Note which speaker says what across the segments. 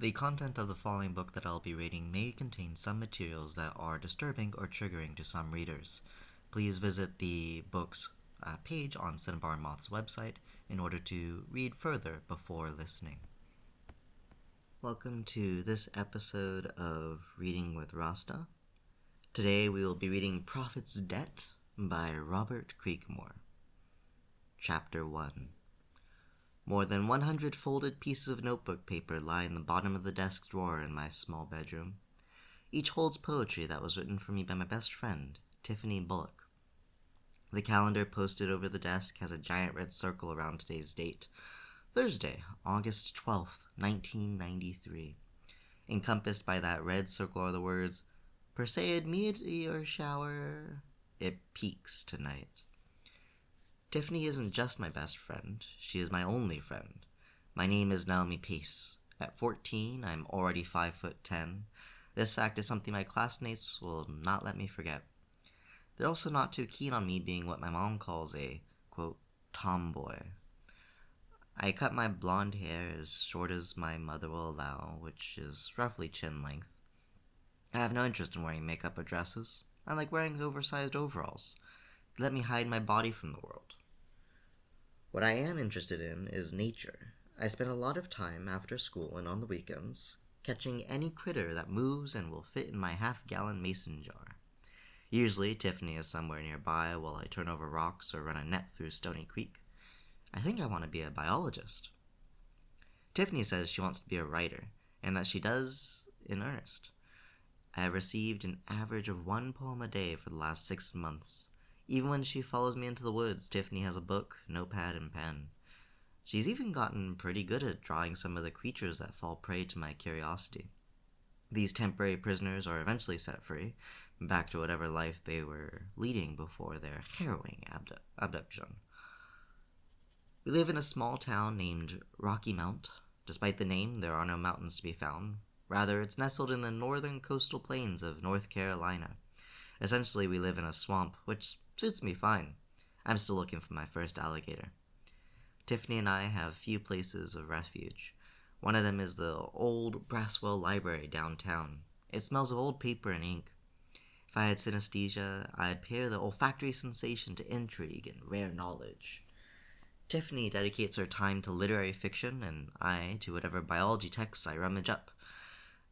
Speaker 1: The content of the following book that I'll be reading may contain some materials that are disturbing or triggering to some readers. Please visit the book's page on Cinnabar Moth's website in order to read further before listening. Welcome to this episode of Reading with Rasta. Today we will be reading Prophet's Debt by Robert Creekmore. Chapter 1. More than 100 folded pieces of notebook paper lie in the bottom of the desk drawer in my small bedroom. Each holds poetry that was written for me by my best friend, Tiffany Bullock. The calendar posted over the desk has a giant red circle around today's date, Thursday, August 12th, 1993. Encompassed by that red circle are the words, Perseid meteor shower. It peaks tonight. Tiffany isn't just my best friend, she is my only friend. My name is Naomi Pace. At 14, I'm already 5'10". This fact is something my classmates will not let me forget. They're also not too keen on me being what my mom calls a, quote, tomboy. I cut my blonde hair as short as my mother will allow, which is roughly chin length. I have no interest in wearing makeup or dresses. I like wearing oversized overalls. They let me hide my body from the world. What I am interested in is nature. I spend a lot of time after school and on the weekends catching any critter that moves and will fit in my half-gallon mason jar. Usually, Tiffany is somewhere nearby while I turn over rocks or run a net through Stony Creek. I think I want to be a biologist. Tiffany says she wants to be a writer, and that she does in earnest. I have received an average of 1 poem a day for the last 6 months. Even when she follows me into the woods, Tiffany has a book, notepad, and pen. She's even gotten pretty good at drawing some of the creatures that fall prey to my curiosity. These temporary prisoners are eventually set free, back to whatever life they were leading before their harrowing abduction. We live in a small town named Rocky Mount. Despite the name, there are no mountains to be found. Rather, it's nestled in the northern coastal plains of North Carolina. Essentially, we live in a swamp, which suits me fine. I'm still looking for my first alligator. Tiffany and I have few places of refuge. One of them is the old Braswell Library downtown. It smells of old paper and ink. If I had synesthesia, I'd pair the olfactory sensation to intrigue and rare knowledge. Tiffany dedicates her time to literary fiction, and I to whatever biology texts I rummage up.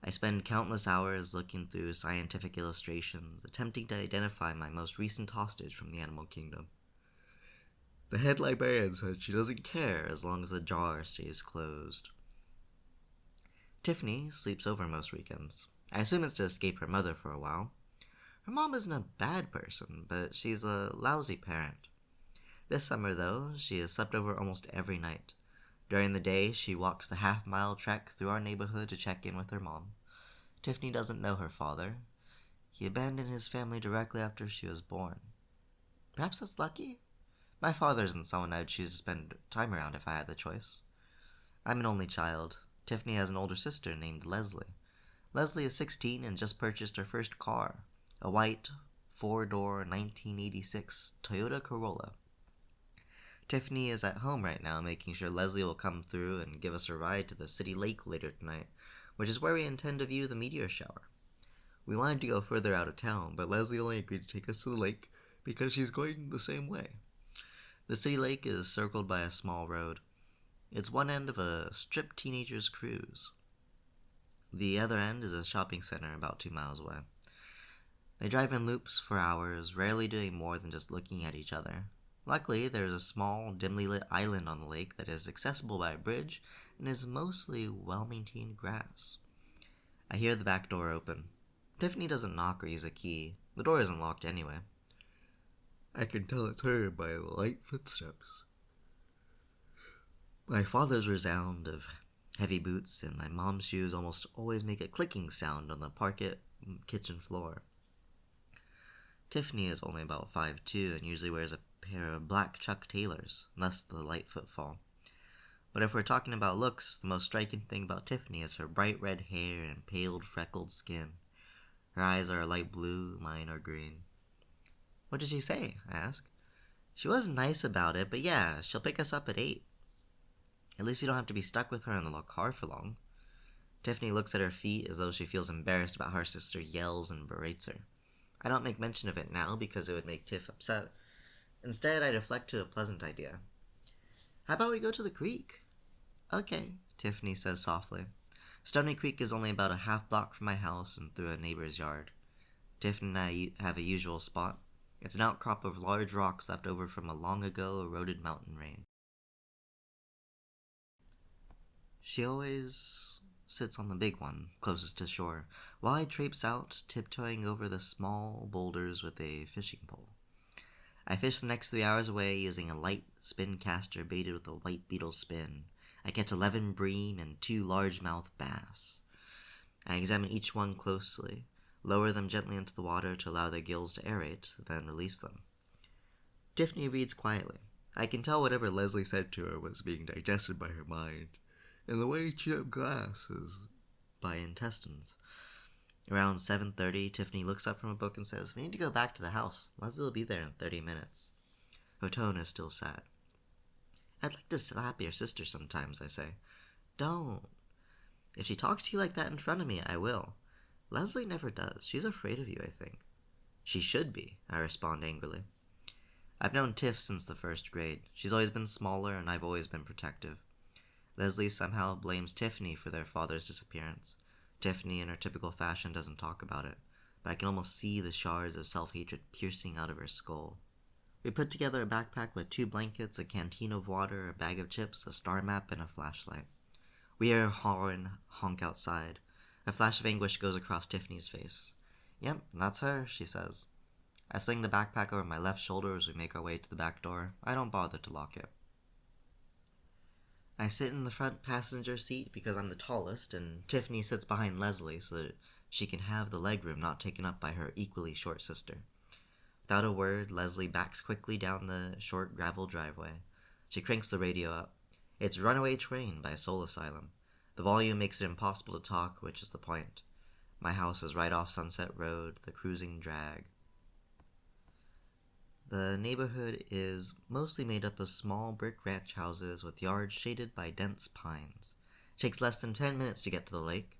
Speaker 1: I spend countless hours looking through scientific illustrations, attempting to identify my most recent hostage from the animal kingdom. The head librarian says she doesn't care as long as the jar stays closed. Tiffany sleeps over most weekends. I assume it's to escape her mother for a while. Her mom isn't a bad person, but she's a lousy parent. This summer, though, she has slept over almost every night. During the day, she walks the half-mile trek through our neighborhood to check in with her mom. Tiffany doesn't know her father. He abandoned his family directly after she was born. Perhaps that's lucky? My father isn't someone I'd choose to spend time around if I had the choice. I'm an only child. Tiffany has an older sister named Leslie. Leslie is 16 and just purchased her first car, a white, 4-door 1986 Toyota Corolla. Tiffany is at home right now making sure Leslie will come through and give us a ride to the city lake later tonight, which is where we intend to view the meteor shower. We wanted to go further out of town, but Leslie only agreed to take us to the lake because she's going the same way. The city lake is circled by a small road. It's one end of a stripped teenager's cruise. The other end is a shopping center about 2 miles away. They drive in loops for hours, rarely doing more than just looking at each other. Luckily, there is a small, dimly lit island on the lake that is accessible by a bridge and is mostly well-maintained grass. I hear the back door open. Tiffany doesn't knock or use a key. The door isn't locked anyway. I can tell it's her by the light footsteps. My father's resound of heavy boots and my mom's shoes almost always make a clicking sound on the parquet kitchen floor. Tiffany is only about 5'2" and usually wears a pair of black Chuck Taylors, thus the light footfall. But if we're talking about looks, the most striking thing about Tiffany is her bright red hair and paled, freckled skin. Her eyes are a light blue, mine are green. What did she say? I ask. She was nice about it, but yeah, she'll pick us up at 8. At least you don't have to be stuck with her in the car for long. Tiffany looks at her feet as though she feels embarrassed about how her sister yells and berates her. I don't make mention of it now because it would make Tiff upset. Instead, I deflect to a pleasant idea. How about we go to the creek? Okay, Tiffany says softly. Stony Creek is only about a half block from my house and through a neighbor's yard. Tiffany and I have a usual spot. It's an outcrop of large rocks left over from a long ago eroded mountain range. She always sits on the big one, closest to shore, while I traipse out, tiptoeing over the small boulders with a fishing pole. I fish the next 3 hours away using a light spin caster baited with a white beetle spin. I catch 11 bream and 2 largemouth bass. I examine each one closely, lower them gently into the water to allow their gills to aerate, then release them. Tiffany reads quietly. I can tell whatever Leslie said to her was being digested by her mind, and the way she up glass is by intestines. Around 7:30, Tiffany looks up from a book and says, "We need to go back to the house. Leslie will be there in 30 minutes. Her tone is still sad. I'd like to slap your sister sometimes, I say. Don't. If she talks to you like that in front of me, I will. Leslie never does. She's afraid of you, I think. She should be, I respond angrily. I've known Tiff since the first grade. She's always been smaller, and I've always been protective. Leslie somehow blames Tiffany for their father's disappearance. Tiffany, in her typical fashion, doesn't talk about it, but I can almost see the shards of self-hatred piercing out of her skull. We put together a backpack with 2 blankets, a canteen of water, a bag of chips, a star map, and a flashlight. We hear a horn honk outside. A flash of anguish goes across Tiffany's face. Yep, that's her, she says. I sling the backpack over my left shoulder as we make our way to the back door. I don't bother to lock it. I sit in the front passenger seat because I'm the tallest, and Tiffany sits behind Leslie so that she can have the legroom not taken up by her equally short sister. Without a word, Leslie backs quickly down the short gravel driveway. She cranks the radio up. It's Runaway Train by Soul Asylum. The volume makes it impossible to talk, which is the point. My house is right off Sunset Road, the cruising drag. The neighborhood is mostly made up of small brick ranch houses with yards shaded by dense pines. It takes less than 10 minutes to get to the lake.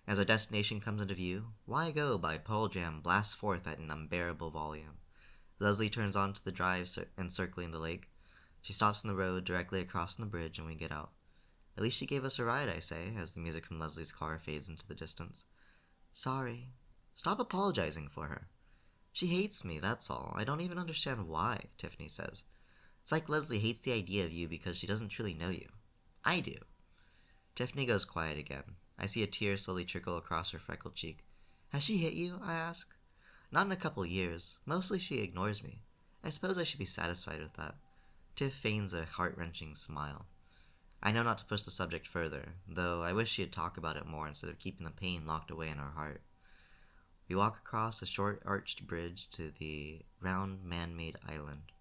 Speaker 1: As our destination comes into view, Why Go by Pearl Jam blasts forth at an unbearable volume. Leslie turns onto the drive encircling the lake. She stops in the road directly across from the bridge and we get out. At least she gave us a ride, I say, as the music from Leslie's car fades into the distance. Sorry. Stop apologizing for her. She hates me, that's all. I don't even understand why, Tiffany says. It's like Leslie hates the idea of you because she doesn't truly know you. I do. Tiffany goes quiet again. I see a tear slowly trickle across her freckled cheek. Has she hit you? I ask. Not in a couple years. Mostly she ignores me. I suppose I should be satisfied with that. Tiff feigns a heart-wrenching smile. I know not to push the subject further, though I wish she'd talk about it more instead of keeping the pain locked away in her heart. We walk across a short arched bridge to the round man-made island.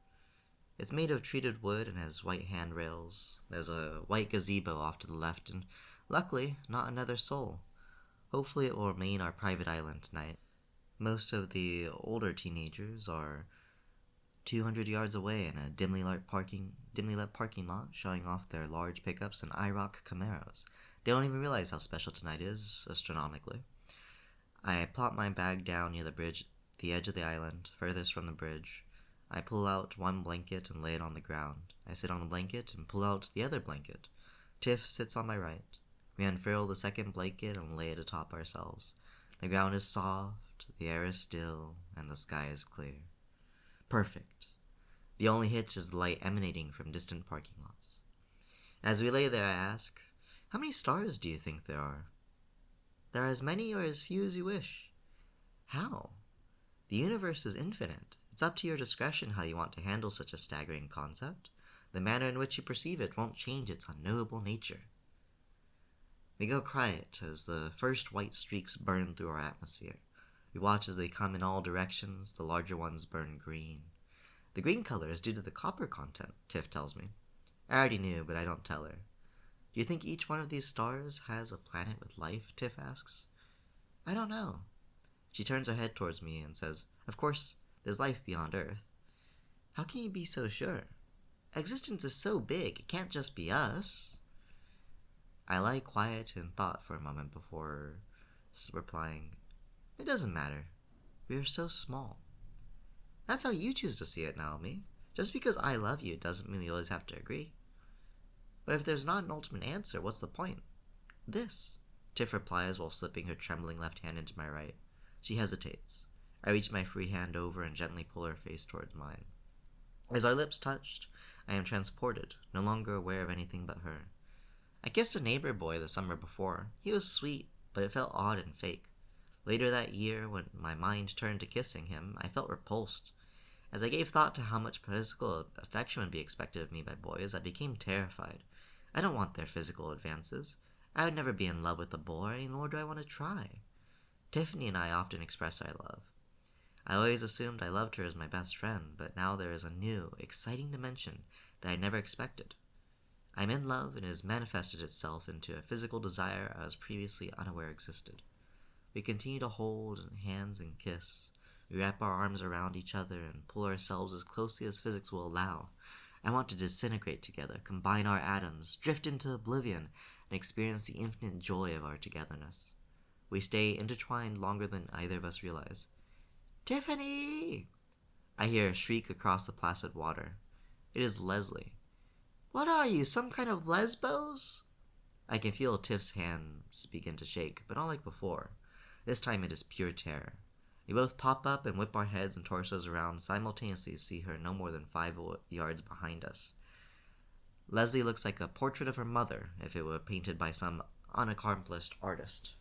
Speaker 1: It's made of treated wood and has white handrails. There's a white gazebo off to the left, and luckily, not another soul. Hopefully it will remain our private island tonight. Most of the older teenagers are 200 yards away in a dimly lit parking lot, showing off their large pickups and IROC Camaros. They don't even realize how special tonight is, astronomically. I plop my bag down near the bridge, the edge of the island, furthest from the bridge. I pull out one blanket and lay it on the ground. I sit on the blanket and pull out the other blanket. Tiff sits on my right. We unfurl the second blanket and lay it atop ourselves. The ground is soft, the air is still, and the sky is clear. Perfect. The only hitch is the light emanating from distant parking lots. As we lay there, I ask, how many stars do you think there are? There are as many or as few as you wish. How? The universe is infinite. It's up to your discretion how you want to handle such a staggering concept. The manner in which you perceive it won't change its unknowable nature. We go quiet as the first white streaks burn through our atmosphere. We watch as they come in all directions. The larger ones burn green. The green color is due to the copper content, Tiff tells me. I already knew, but I don't tell her. Do you think each one of these stars has a planet with life? Tiff asks. I don't know. She turns her head towards me and says, Of course, there's life beyond Earth. How can you be so sure? Existence is so big, it can't just be us. I lie quiet in thought for a moment before replying, "It doesn't matter. We are so small." "That's how you choose to see it, Naomi. Just because I love you doesn't mean we always have to agree." "But if there's not an ultimate answer, what's the point?" "This," Tiff replies while slipping her trembling left hand into my right. She hesitates. I reach my free hand over and gently pull her face towards mine. As our lips touched, I am transported, no longer aware of anything but her. I kissed a neighbor boy the summer before. He was sweet, but it felt odd and fake. Later that year, when my mind turned to kissing him, I felt repulsed. As I gave thought to how much physical affection would be expected of me by boys, I became terrified. I don't want their physical advances. I would never be in love with a boy, nor do I want to try. Tiffany and I often express our love. I always assumed I loved her as my best friend, but now there is a new, exciting dimension that I never expected. I'm in love, and it has manifested itself into a physical desire I was previously unaware existed. We continue to hold hands and kiss. We wrap our arms around each other and pull ourselves as closely as physics will allow. I want to disintegrate together, combine our atoms, drift into oblivion, and experience the infinite joy of our togetherness. We stay intertwined longer than either of us realize. "Tiffany!" I hear a shriek across the placid water. It is Leslie. "What are you, some kind of lesbos?" I can feel Tiff's hands begin to shake, but not like before. This time it is pure terror. We both pop up and whip our heads and torsos around, simultaneously to see her no more than 5 yards behind us. Leslie looks like a portrait of her mother if it were painted by some unaccomplished artist.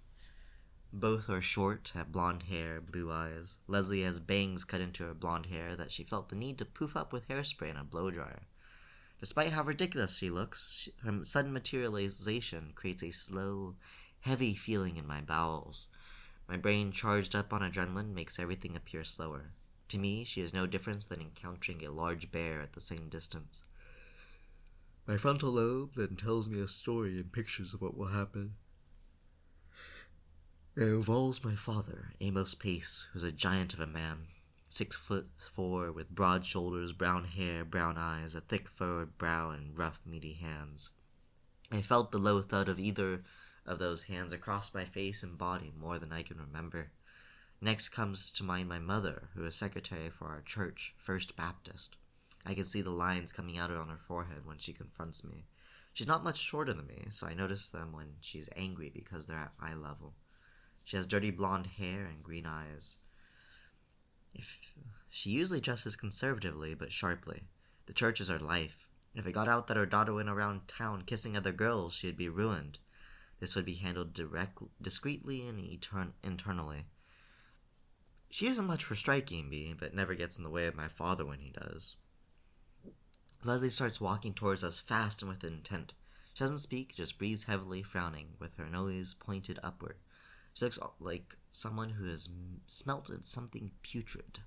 Speaker 1: Both are short, have blonde hair, blue eyes. Leslie has bangs cut into her blonde hair that she felt the need to poof up with hairspray and a blow-dryer. Despite how ridiculous she looks, her sudden materialization creates a slow, heavy feeling in my bowels. My brain, charged up on adrenaline, makes everything appear slower. To me, she is no different than encountering a large bear at the same distance. My frontal lobe then tells me a story in pictures of what will happen. It involves my father, Amos Pace, who's a giant of a man, 6'4", with broad shoulders, brown hair, brown eyes, a thick furrowed brow, and rough, meaty hands. I felt the low thud of either of those hands across my face and body more than I can remember. Next comes to mind my mother, who is secretary for our church, First Baptist. I can see the lines coming out on her forehead when she confronts me. She's not much shorter than me, so I notice them when she's angry because they're at eye level. She has dirty blonde hair and green eyes. She usually dresses conservatively but sharply. The church is her life. If it got out that her daughter went around town kissing other girls, she'd be ruined. This would be handled discreetly and internally. She isn't much for striking me, but never gets in the way of my father when he does. Leslie starts walking towards us fast and with intent. She doesn't speak, just breathes heavily, frowning, with her nose pointed upward. She looks like someone who has smelt something putrid.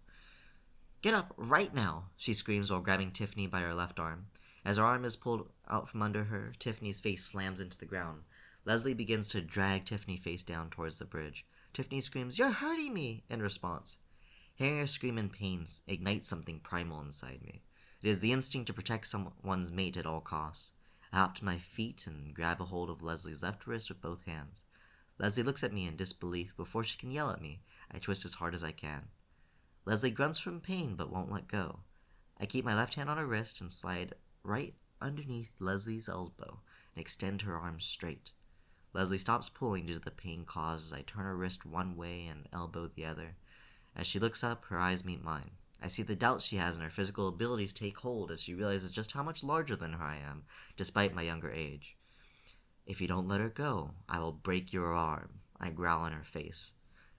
Speaker 1: "Get up right now," she screams while grabbing Tiffany by her left arm. As her arm is pulled out from under her, Tiffany's face slams into the ground. Leslie begins to drag Tiffany face down towards the bridge. Tiffany screams, "You're hurting me!" in response. Hearing her scream in pain ignites something primal inside me. It is the instinct to protect someone's mate at all costs. I hop to my feet and grab a hold of Leslie's left wrist with both hands. Leslie looks at me in disbelief. Before she can yell at me, I twist as hard as I can. Leslie grunts from pain but won't let go. I keep my left hand on her wrist and slide right underneath Leslie's elbow and extend her arms straight. Leslie stops pulling due to the pain caused as I turn her wrist one way and elbow the other. As she looks up, her eyes meet mine. I see the doubt she has in her physical abilities take hold as she realizes just how much larger than her I am, despite my younger age. "If you don't let her go, I will break your arm," I growl in her face.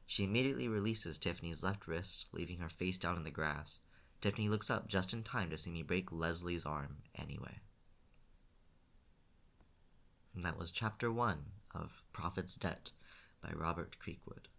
Speaker 1: She immediately releases Tiffany's left wrist, leaving her face down in the grass. Tiffany looks up just in time to see me break Leslie's arm anyway. And that was Chapter 1 of Prophet's Debt by Robert Creekwood.